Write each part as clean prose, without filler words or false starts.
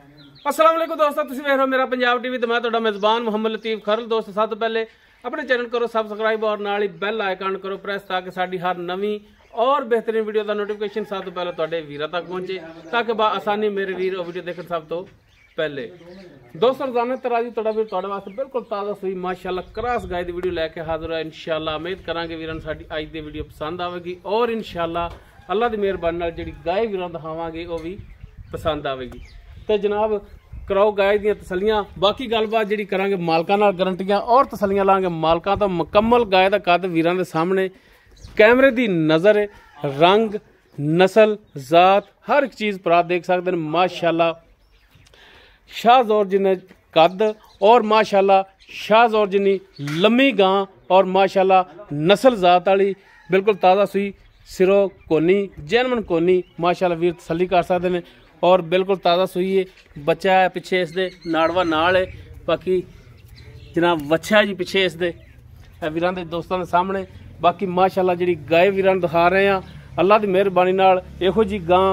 अस्सलाम वालेकुम दोस्तों, तुसीं वेख रहे हो मेरा पंजाब टीवी। तो मैं तुहाडा मेज़बान मोहम्मद लतीफ खरल। दोस्तों, सब तो पहले अपने चैनल करो सबसक्राइब और नाल ही बैल आइकन करो प्रेस, ताकि साडी हर नवीं और बेहतरीन वीडियो का नोटिफिकेशन सब तो पहले तुहाडे वीरां तक पहुंचे, ताकि आसानी मेरे वीर और वीडियो देखने सब तो पहले। दोस्तों, रोजाना तरह तुहाडा वीर तुहाडे वास्ते बिल्कुल ताज़ा सूई माशाअल्लाह क्रॉस गाय की वीडियो लैके हाजिर है। इंशाअल्लाह उम्मीद करांगे वीरां साडी अज दी वीडियो पसंद आवेगी और इंशाअल्लाह अल्लाह की मेहरबानी नाल जिहड़ी गाय वीरां दिखावांगे वो भी पसंद आवेगी। तो जनाब कराओ गाय दी तसलियां, बाकी गलबात जी करांगे मालकां नाल, गारंटियां और तसलियां लांगे मालकां तो। मुकम्मल गाय का कद वीरां दे सामने, कैमरे की नज़र, रंग, नस्ल, जात हर एक चीज़ भरा देख सकते हैं। माशाअल्लाह शाहजोर जिन्ने कद और माशाअल्लाह शाहजोर जिन्नी लम्मी गां और माशाअल्लाह नस्ल जात वाली बिल्कुल ताज़ा सूई सिरो कोनी जैनमन कोनी माशाअल्लाह वीर तसली कर सकते हैं। और बिल्कुल ताज़ा सूई है, बच्चा है पिछे इसके नाड़वा नाल है। बाकी जनाब वच्छा है जी पिछे इसके वीरां दे दोस्तों के सामने। बाकी माशाअल्लाह जी गाय वीरां दिखा रहे हैं अल्लाह की मेहरबानी नाल। इहो जी गां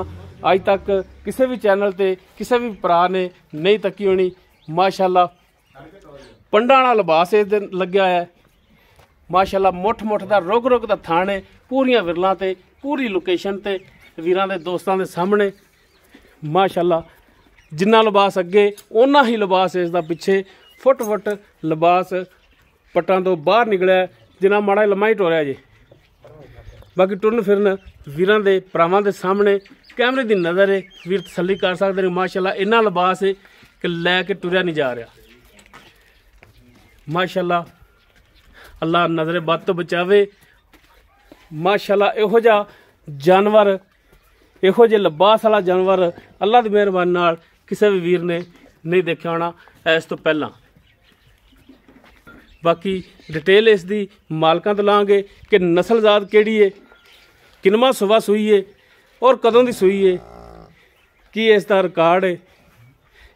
अज तक किसी भी चैनल ते किसी भी भरा ने नहीं तकी होनी। माशाअल्लाह पंडा वाला लिबास इस दिन लग्या है। माशाअल्लाह मुठ मुठ का रुग रुग का थान है, पूरियां विरलां ते पूरी लोकेशन ते वीरां दे दोस्तों के सामने। माशाअल्लाह जिन्ना लिबास अगे उन्ना ही लिबास इसका पिछे, फुट फुट लिबास पट्टां तो बाहर निकलिया, जिन्ना माड़ा लम्मा ही टोरिया जी। बाकी टुरन फिरन वीरां दे भरावां दे सामने कैमरे की नज़र है, वीर तसली कर सकते हैं। माशाअल्लाह इन्ना लिबास है कि लैके टुरिया नहीं जा रहा। माशाअल्लाह अल्लाह नज़र बद तो बचावे। माशाअल्लाह इहो जिहा जानवर, इहो जे लिबास वाला जानवर अल्लाह की मेहरबानी नाल किसी भी वीर ने नहीं देखा होना इस तो पहला। बाकी डिटेल इसकी मालकां तो लाँगे कि नस्ल जात केड़ी है, किनवा सुबह सूई है और कदों की सूई है, की इसका रिकॉर्ड है,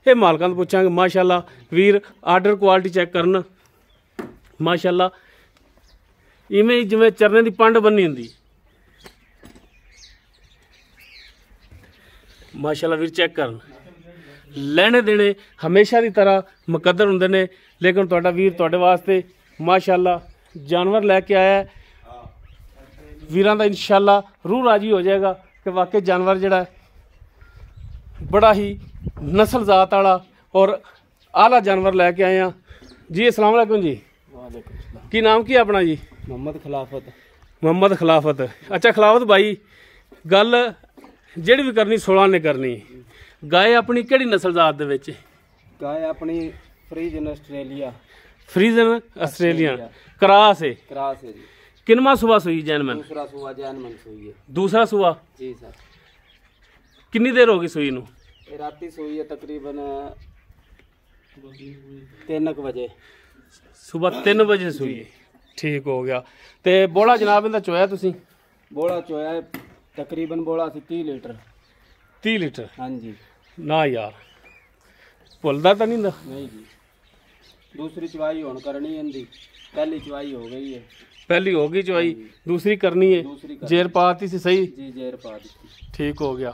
ये मालकां तो पूछांगे। माशाअल्लाह वीर आर्डर क्वालिटी चैक करन। माशाअल्लाह इवें जिवें चरने की पंड बनी हुंदी। माशाअल्लाह वीर चेक करन। लेने देने हमेशा की तरह मुकद्दर होंदे ने, लेकिन तुहाडा वीर तुहाडे वास्ते माशाअल्लाह जानवर लैके आया है। वीरां दा इंशाअल्लाह रूह राजी हो जाएगा कि वाकई जानवर जिहड़ा बड़ा ही नस्ल जात वाला और आला जानवर लैके आए हैं जी। अस्सलाम वालेकुम जी। वालेकुम सलाम। की नाम की अपना जी? मोहम्मद खिलाफत। मोहम्मद खिलाफत। अच्छा खिलाफत भाई, गल जिहड़ी भी करनी 16 ने करनी। गाय अपनी किहड़ी नस्ल जात दे विच? गाय अपनी फ्रीजन ऑस्ट्रेलिया। फ्रीजन ऑस्ट्रेलिया क्रॉस है। क्रॉस है जी। किनवा सुबह सूई जैनमन? दूसरा सुबह जैनमन सूई है। दूसरा सुबह जी सर। कितनी देर होगी सूई नू? राती सूई है तकरीबन 3 बजे। सुबह 3 बजे सूई है। ठीक हो गया। तो बोला जनाब इनका चोया तुसी? बोला चोया है तकरीबन बोला सी 30 लीटर। 30 लीटर? हाँ जी। ना यार भुलदा तो नहीं ना? नहीं जी। दूसरी चवाई होने करनी है, पहली चवाई हो गई है। पहली होगी चवाई, दूसरी करनी है। जेर पाती सी सही जी, जेर पा दी। ठीक हो गया।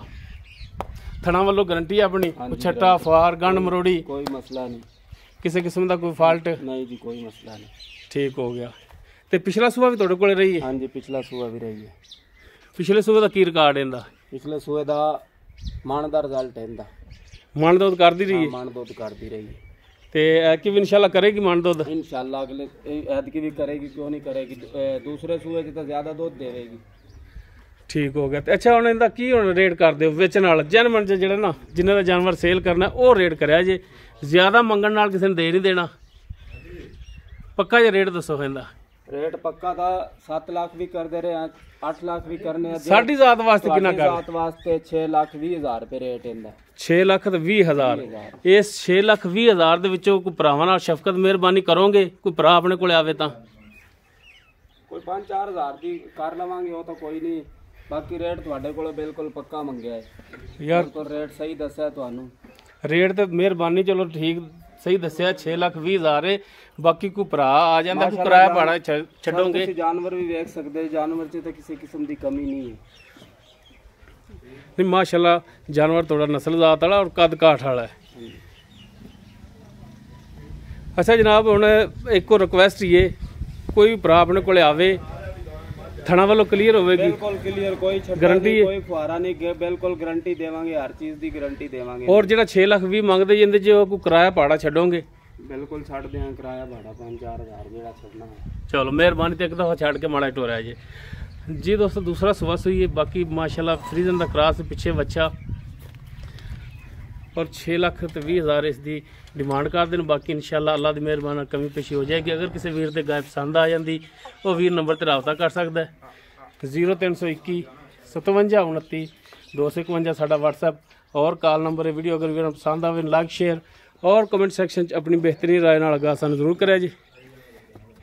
थना वालों गारंटी है अपनी? छट्टा फार गंड मरोड़ी कोई मसला नहीं, किसी किस्म का कोई फॉल्ट नहीं जी, कोई मसला नहीं। ठीक हो गया। तो पिछला सुबह भी तुहाडे कोल रही है? हाँ जी, पिछला सुबह भी रही है। पिछले सुबह का की रिकॉर्ड है इनका? पिछले सुबह का मन का रिजल्ट है इनका। मन दुध करती रही है? मन दुध करती रही है। तो ऐतकी भी इंशाल्लाह करेगी मन दुध? इंशाल्लाह अगले ऐतकी भी करेगी, क्यों नहीं करेगी। दूसरे सूए से तो ज़्यादा दूध देगी। ठीक हो गया। अच्छा हुण इनका की हुण रेट कर दो वेचण वाला जैनमन च जिहड़ा ना जिन्हां दा जानवर सेल करना वो रेट करिया जे, ज़्यादा मंगण नाल किसी ने दे नहीं देना। पक्का जे रेट दसो इनदा? रेट पक्का था 7 लाख भी कर दे रहे हैं, 8 लाख भी करने। साडी जात वास्ते कितना कर? जात वास्ते 6,20,000 रुपये रेट इनदा। 6,20,000। इस 6,20,000 दे विचों कोई भरावां नाल शफकत मेहरबानी करोगे? कोई भरा अपने कोल आवे तां कोई 5-4 हज़ार की कर लवांगे, वो तो कोई नहीं। बाकी रेट तुहाडे कोल बिल्कुल पक्का मंगया है यार। तो रेट सही दस्या तुहानू? रेट तो मेहरबानी चलो ठीक सही दस्या 6,20,000 है। बाकी कोई भरा आ जाता कोई किराया भाड़ा छड्डोगे? जानवर भी वेख सकते, जानवर च तो किसी किस्म की कमी नहीं है। नहीं माशाल्लाह जानवर थोड़ा नस्ल जात वाला और कद काठ वाला है। ਅੱਛਾ ਜਨਾਬ, ਹੁਣ ਇੱਕੋ ਰਿਕੁਐਸਟ ਹੀ ਹੈ, ਕੋਈ ਭਰਾ ਆਪਣੇ ਕੋਲੇ ਆਵੇ ਥਣਾ ਵੱਲੋਂ ਕਲੀਅਰ ਹੋਵੇਗੀ? ਬਿਲਕੁਲ ਕਲੀਅਰ, ਕੋਈ ਗਾਰੰਟੀ ਹੈ? ਕੋਈ ਫੁਆਰਾ ਨਹੀਂ, ਬਿਲਕੁਲ ਗਾਰੰਟੀ ਦੇਵਾਂਗੇ, ਹਰ ਚੀਜ਼ ਦੀ ਗਾਰੰਟੀ ਦੇਵਾਂਗੇ। ਔਰ ਜਿਹੜਾ 6 ਲੱਖ ਵੀ ਮੰਗਦੇ ਜਿੰਦੇ ਚ ਕੋਈ ਕਿਰਾਇਆ ਭਾੜਾ ਛੱਡੋਗੇ? ਬਿਲਕੁਲ ਛੱਡ ਦਿਆਂ, ਕਿਰਾਇਆ ਭਾੜਾ 5-4 ਹਜ਼ਾਰ ਜਿਹੜਾ ਛੱਡਣਾ ਹੈ। ਚਲੋ ਮਿਹਰਬਾਨੀ, ਤੇ ਇੱਕ ਦਫਾ ਛੱਡ ਕੇ ਮਾੜਾ ਟੋਰਿਆ ਜੇ जी। दोस्तों दूसरा सुबह हुई है, बाकी माशाल्लाह फ्रीजन का क्रॉस पिछे बच्चा और 6,20,000 इसकी डिमांड कर दें। बाकी इंशाल्लाह अल्लाह की मेहरबानी कमी पेशी हो जाएगी। अगर किसी वीर के गाय पसंद आ जाती वो वीर नंबर पर रबता कर सकता है 0321 57 29 251 साडा WhatsApp और कॉल नंबर है। वीडियो अगर वीर पसंद आए लाइक शेयर और कमेंट सैक्शन अपनी बेहतरीन राय नाल गा सानू जरूर करें जी।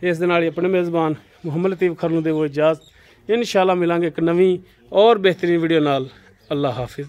इस दे नाल अपने मेज़बान मुहम्मद लतीफ़ खरलू दे वो इजाज़त। इंशाल्लाह मिलांगे एक नवी और बेहतरीन वीडियो नाल। अल्लाह हाफिज़।